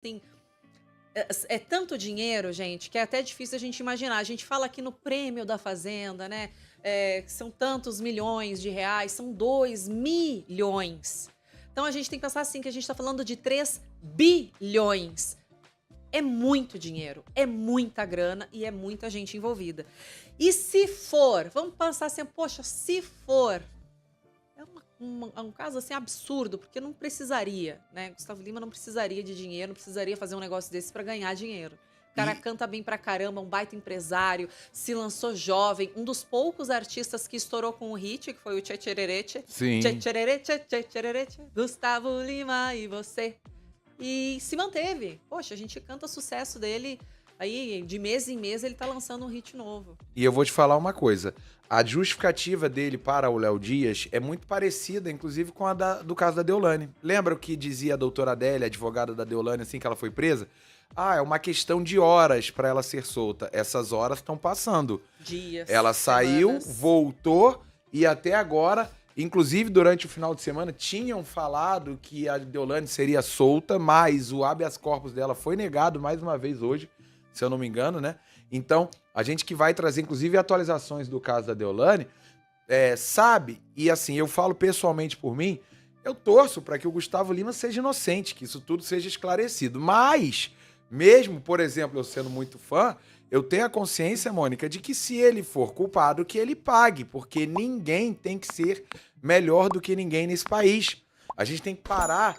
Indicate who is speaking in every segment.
Speaker 1: assim, é tanto dinheiro, gente, que é até difícil a gente imaginar. A gente fala aqui no prêmio da Fazenda, né? Que são tantos milhões de reais, são 2 milhões. Então a gente tem que pensar assim, que a gente está falando de 3 bilhões. É muito dinheiro, é muita grana e é muita gente envolvida. E se for, vamos pensar assim, poxa, se for, é um caso assim absurdo, porque não precisaria, né? Gustavo Lima não precisaria de dinheiro, não precisaria fazer um negócio desse para ganhar dinheiro. O cara
Speaker 2: E
Speaker 1: canta bem pra caramba, um baita empresário, se lançou jovem, um dos poucos artistas que estourou com o hit, que foi o Tchê Tchererê Tchê. Tchê
Speaker 2: sim.
Speaker 1: Tchererê Tchê, Tchê Tchererê Tchê, Gustavo Lima e você. E se manteve. Poxa, a gente canta sucesso dele, aí de mês em mês ele tá lançando um hit novo.
Speaker 2: E eu vou te falar uma coisa. A justificativa dele para o Léo Dias é muito parecida, inclusive, com a do caso da Deolane. Lembra o que dizia a doutora Adélia, advogada da Deolane, assim que ela foi presa? Ah, é uma questão de horas para ela ser solta. Essas horas estão passando.
Speaker 1: Dias,
Speaker 2: Ela saiu,
Speaker 1: semanas.
Speaker 2: voltou e até agora, inclusive durante o final de semana, tinham falado que a Deolane seria solta, mas o habeas corpus dela foi negado mais uma vez hoje, se eu não me engano, né? Então, a gente que vai trazer, inclusive, atualizações do caso da Deolane, sabe, e assim, eu falo pessoalmente por mim, eu torço para que o Gustavo Lima seja inocente, que isso tudo seja esclarecido. Mas, mesmo, por exemplo, eu sendo muito fã, eu tenho a consciência, Mônica, de que se ele for culpado, que ele pague, porque ninguém tem que ser melhor do que ninguém nesse país. A gente tem que parar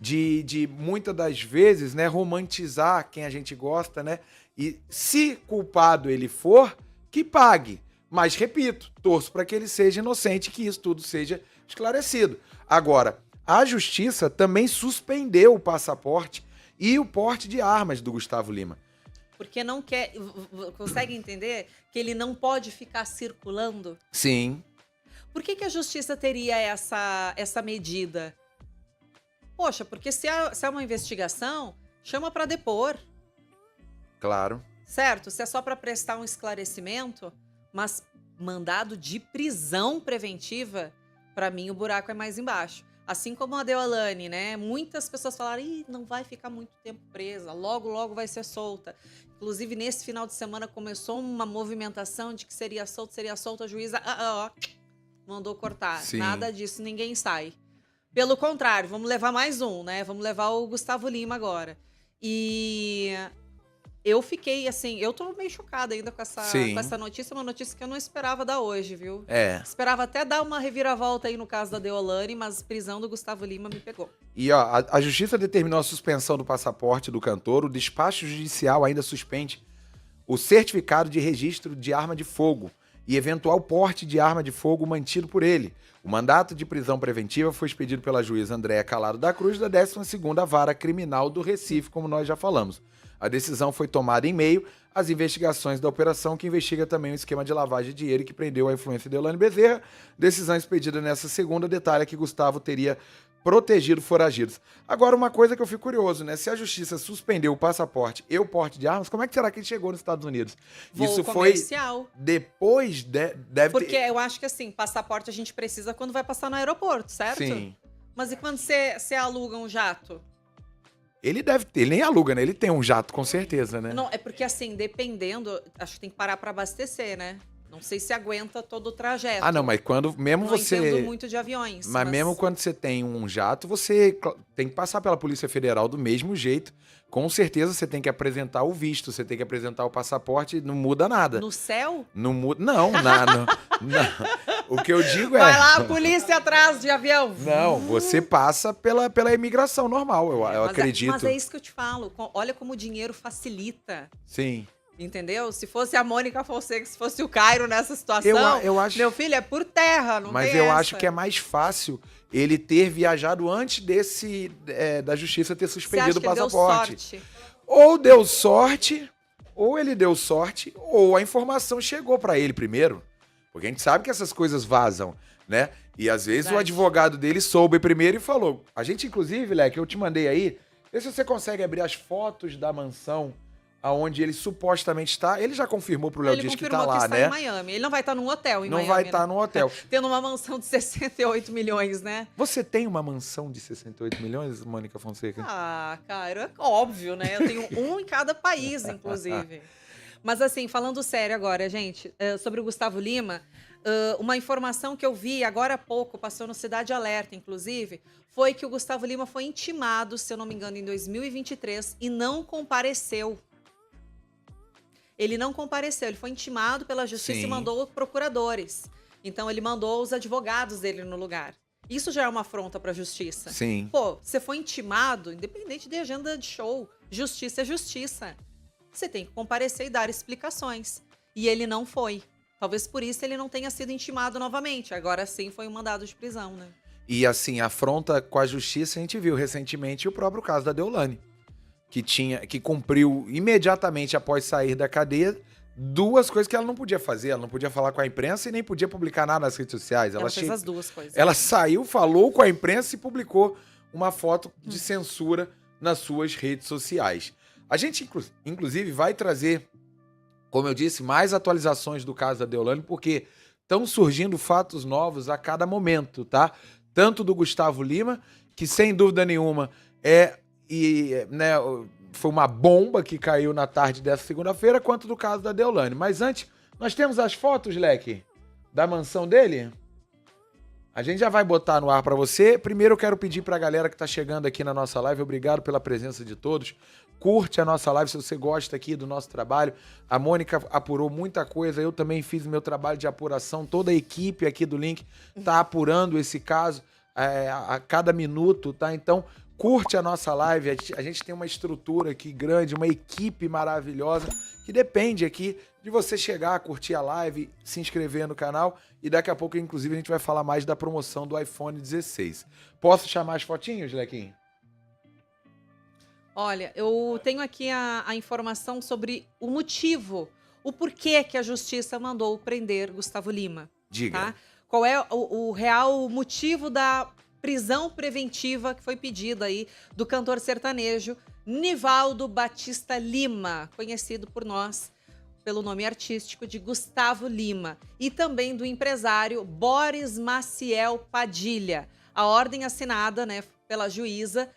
Speaker 2: de muitas das vezes, né, romantizar quem a gente gosta, né? E se culpado ele for, que pague. Mas, repito, torço para que ele seja inocente, que isso tudo seja esclarecido. Agora, a justiça também suspendeu o passaporte e o porte de armas do Gustavo Lima.
Speaker 1: Porque não quer. Consegue entender que ele não pode ficar circulando?
Speaker 2: Sim,
Speaker 1: Por que a justiça teria essa medida? Poxa, porque se é uma investigação, chama para depor,
Speaker 2: claro.
Speaker 1: certo? Se é só para prestar um esclarecimento, mas mandado de prisão preventiva, para mim o buraco é mais embaixo. Assim como a Deolane, né? Muitas pessoas falaram, ih, não vai ficar muito tempo presa, logo, logo vai ser solta. Inclusive, nesse final de semana começou uma movimentação de que seria solta, a juíza mandou cortar.
Speaker 2: Sim.
Speaker 1: Nada disso, ninguém sai. Pelo contrário, vamos levar mais um, né? Vamos levar o Gustavo Lima agora. E eu fiquei, assim, eu tô meio chocada ainda com
Speaker 2: Sim.
Speaker 1: essa notícia, uma notícia que eu não esperava dar hoje, viu?
Speaker 2: É.
Speaker 1: Esperava até dar uma reviravolta aí no caso da Deolane, mas prisão do Gustavo Lima me pegou.
Speaker 2: E ó, a justiça determinou a suspensão do passaporte do cantor, o despacho judicial ainda suspende o certificado de registro de arma de fogo e eventual porte de arma de fogo mantido por ele. O mandato de prisão preventiva foi expedido pela juíza Andréa Calado da Cruz, da 12ª Vara Criminal do Recife, como nós já falamos. A decisão foi tomada em meio às investigações da operação, que investiga também o esquema de lavagem de dinheiro que prendeu a influência de Deolane Bezerra. Decisão expedida nessa segunda detalha que Gustavo teria protegido foragidos. Agora, uma coisa que eu fico curioso, né? Se a justiça suspendeu o passaporte e o porte de armas, como é que será que ele chegou nos Estados Unidos?
Speaker 1: Voo comercial.
Speaker 2: Depois, deve
Speaker 1: Porque
Speaker 2: ter...
Speaker 1: eu acho que, assim, passaporte a gente precisa quando vai passar no aeroporto, certo?
Speaker 2: Sim.
Speaker 1: Mas e quando você aluga um jato?
Speaker 2: Ele deve ter, ele nem aluga, né? Ele tem um jato, com certeza, né?
Speaker 1: Não, é porque, assim, dependendo, acho que tem que parar pra abastecer, né? Não sei se aguenta todo o trajeto.
Speaker 2: Ah, não, mas quando mesmo
Speaker 1: Não
Speaker 2: você...
Speaker 1: entendo muito de aviões.
Speaker 2: Mas mesmo quando você tem um jato, você tem que passar pela Polícia Federal do mesmo jeito. Com certeza você tem que apresentar o visto, você tem que apresentar o passaporte, não muda nada.
Speaker 1: No céu?
Speaker 2: Não muda. Não, não. O que eu digo é.
Speaker 1: Vai lá, a polícia atrás de avião.
Speaker 2: Não, você passa pela imigração normal, eu acredito.
Speaker 1: Mas é isso que eu te falo. Olha como o dinheiro facilita.
Speaker 2: Sim.
Speaker 1: Entendeu? Se fosse a Mônica Fonseca, se fosse o Cairo nessa situação,
Speaker 2: Eu acho...
Speaker 1: meu filho, é por terra, não
Speaker 2: Mas
Speaker 1: tem
Speaker 2: eu
Speaker 1: essa.
Speaker 2: acho que é mais fácil ele ter viajado antes da justiça ter suspendido o passaporte.
Speaker 1: Deu sorte?
Speaker 2: Ou deu sorte, ou ele deu sorte, ou a informação chegou pra ele primeiro. Porque a gente sabe que essas coisas vazam, né? E às vezes o advogado dele soube primeiro e falou. A gente, inclusive, Leque, eu te mandei aí, vê se você consegue abrir as fotos da mansão aonde ele supostamente está. Ele já confirmou pro Léo
Speaker 1: Ele
Speaker 2: Dias que
Speaker 1: confirmou
Speaker 2: tá
Speaker 1: que
Speaker 2: lá,
Speaker 1: está
Speaker 2: né?
Speaker 1: em Miami. Ele não vai estar num hotel em
Speaker 2: Não
Speaker 1: Miami,
Speaker 2: vai
Speaker 1: né?
Speaker 2: estar no hotel.
Speaker 1: Tendo uma mansão de 68 milhões, né?
Speaker 2: Você tem uma mansão de 68 milhões, Mônica Fonseca?
Speaker 1: Ah, cara, é óbvio, né? Eu tenho um em cada país, inclusive. Mas assim, falando sério agora, gente, sobre o Gustavo Lima, uma informação que eu vi agora há pouco, passou no Cidade Alerta, inclusive, foi que o Gustavo Lima foi intimado, se eu não me engano, em 2023 e não compareceu. Ele não compareceu, ele foi intimado pela justiça
Speaker 2: Sim.
Speaker 1: e mandou procuradores. Então ele mandou os advogados dele no lugar. Isso já é uma afronta para a justiça.
Speaker 2: Sim.
Speaker 1: Pô, você foi intimado, independente de agenda de show, justiça é justiça. Você tem que comparecer e dar explicações. E ele não foi. Talvez por isso ele não tenha sido intimado novamente. Agora sim foi um mandado de prisão, né?
Speaker 2: E assim, a afronta com a justiça, a gente viu recentemente o próprio caso da Deolane, que cumpriu imediatamente após sair da cadeia duas coisas que ela não podia fazer. Ela não podia falar com a imprensa e nem podia publicar nada nas redes sociais.
Speaker 1: Ela fez as duas coisas.
Speaker 2: Ela saiu, falou com a imprensa e publicou uma foto de censura nas suas redes sociais. A gente, inclusive, vai trazer, como eu disse, mais atualizações do caso da Deolane, porque estão surgindo fatos novos a cada momento, tá? Tanto do Gustavo Lima, que sem dúvida nenhuma foi uma bomba que caiu na tarde dessa segunda-feira, quanto do caso da Deolane. Mas antes, nós temos as fotos, Leque, da mansão dele? A gente já vai botar no ar para você. Primeiro eu quero pedir para a galera que está chegando aqui na nossa live, obrigado pela presença de todos. Curte a nossa live se você gosta aqui do nosso trabalho. A Mônica apurou muita coisa, eu também fiz meu trabalho de apuração. Toda a equipe aqui do Link está apurando esse caso a cada minuto, tá? Então, curte a nossa live. A gente tem uma estrutura aqui grande, uma equipe maravilhosa que depende aqui de você chegar, curtir a live, se inscrever no canal e daqui a pouco, inclusive, a gente vai falar mais da promoção do iPhone 16. Posso chamar as fotinhos, Lequinho?
Speaker 1: Olha, eu tenho aqui a informação sobre o motivo, o porquê que a justiça mandou prender Gustavo Lima.
Speaker 2: Diga.
Speaker 1: Tá? Qual é o real motivo da prisão preventiva que foi pedida aí do cantor sertanejo Nivaldo Batista Lima, conhecido por nós pelo nome artístico de Gustavo Lima, e também do empresário Boris Maciel Padilha. A ordem assinada, né, pela juíza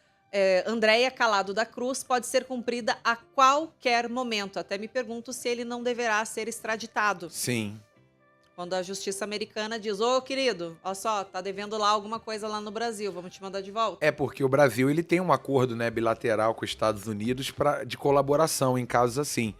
Speaker 1: Andréia Calado da Cruz pode ser cumprida a qualquer momento. Até me pergunto se ele não deverá ser extraditado.
Speaker 2: Sim.
Speaker 1: Quando a justiça americana diz, ô querido, olha só, tá devendo lá alguma coisa lá no Brasil, vamos te mandar de volta.
Speaker 2: É porque o Brasil ele tem um acordo, né, bilateral com os Estados Unidos de colaboração em casos assim.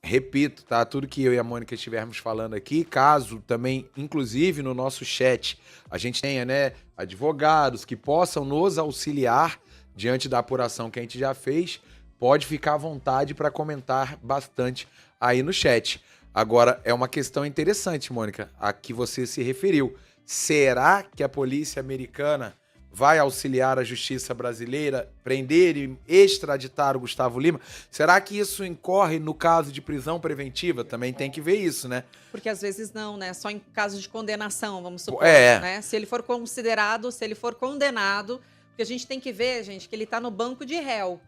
Speaker 2: Repito, tá? Tudo que eu e a Mônica estivermos falando aqui, caso também, inclusive no nosso chat, a gente tenha, né, advogados que possam nos auxiliar diante da apuração que a gente já fez, pode ficar à vontade para comentar bastante aí no chat. Agora, é uma questão interessante, Mônica, a que você se referiu. Será que a polícia americana vai auxiliar a justiça brasileira, prender e extraditar o Gustavo Lima? Será que isso incorre no caso de prisão preventiva? Também tem que ver isso, né?
Speaker 1: Porque às vezes não, né? Só em caso de condenação, vamos supor.
Speaker 2: É.
Speaker 1: Né? Se ele for considerado, se ele for condenado, porque a gente tem que ver, gente, que ele tá no banco de réu,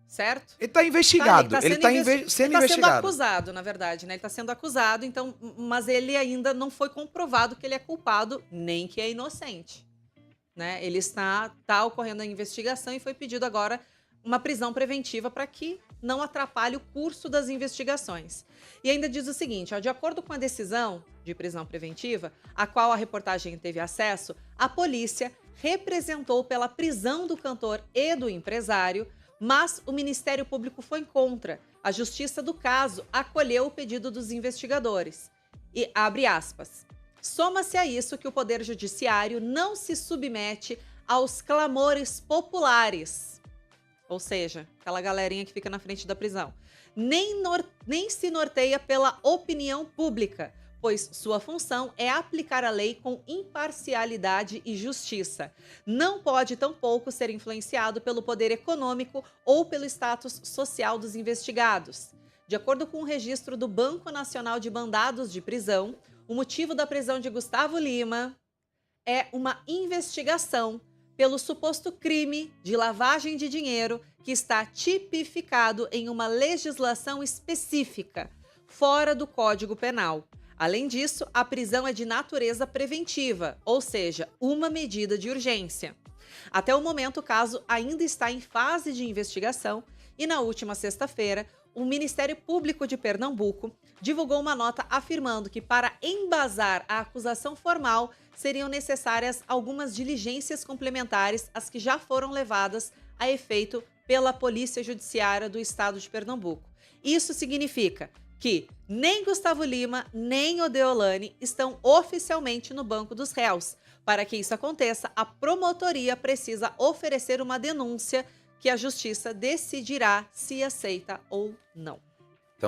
Speaker 1: certo?
Speaker 2: Ele tá investigado, ele tá sendo
Speaker 1: sendo
Speaker 2: investigado.
Speaker 1: acusado, na verdade, né? Ele tá sendo acusado, então, mas ele ainda não foi comprovado que ele é culpado, nem que é inocente. Né? Ele está ocorrendo a investigação e foi pedido agora uma prisão preventiva para que não atrapalhe o curso das investigações. E ainda diz o seguinte, ó, de acordo com a decisão de prisão preventiva, a qual a reportagem teve acesso, a polícia representou pela prisão do cantor e do empresário, mas o Ministério Público foi contra. A justiça do caso acolheu o pedido dos investigadores. E abre aspas. Soma-se a isso que o Poder Judiciário não se submete aos clamores populares, ou seja, aquela galerinha que fica na frente da prisão, nem se norteia pela opinião pública, pois sua função é aplicar a lei com imparcialidade e justiça. Não pode, tampouco, ser influenciado pelo poder econômico ou pelo status social dos investigados. De acordo com o registro do Banco Nacional de Mandados de Prisão, o motivo da prisão de Gustavo Lima é uma investigação pelo suposto crime de lavagem de dinheiro que está tipificado em uma legislação específica, fora do Código Penal. Além disso, a prisão é de natureza preventiva, ou seja, uma medida de urgência. Até o momento, o caso ainda está em fase de investigação e, na última sexta-feira, o Ministério Público de Pernambuco divulgou uma nota afirmando que, para embasar a acusação formal, seriam necessárias algumas diligências complementares às que já foram levadas a efeito pela Polícia Judiciária do Estado de Pernambuco. Isso significa que nem Gustavo Lima, nem Odeolane estão oficialmente no banco dos réus. Para que isso aconteça, a promotoria precisa oferecer uma denúncia que a justiça decidirá se aceita ou não.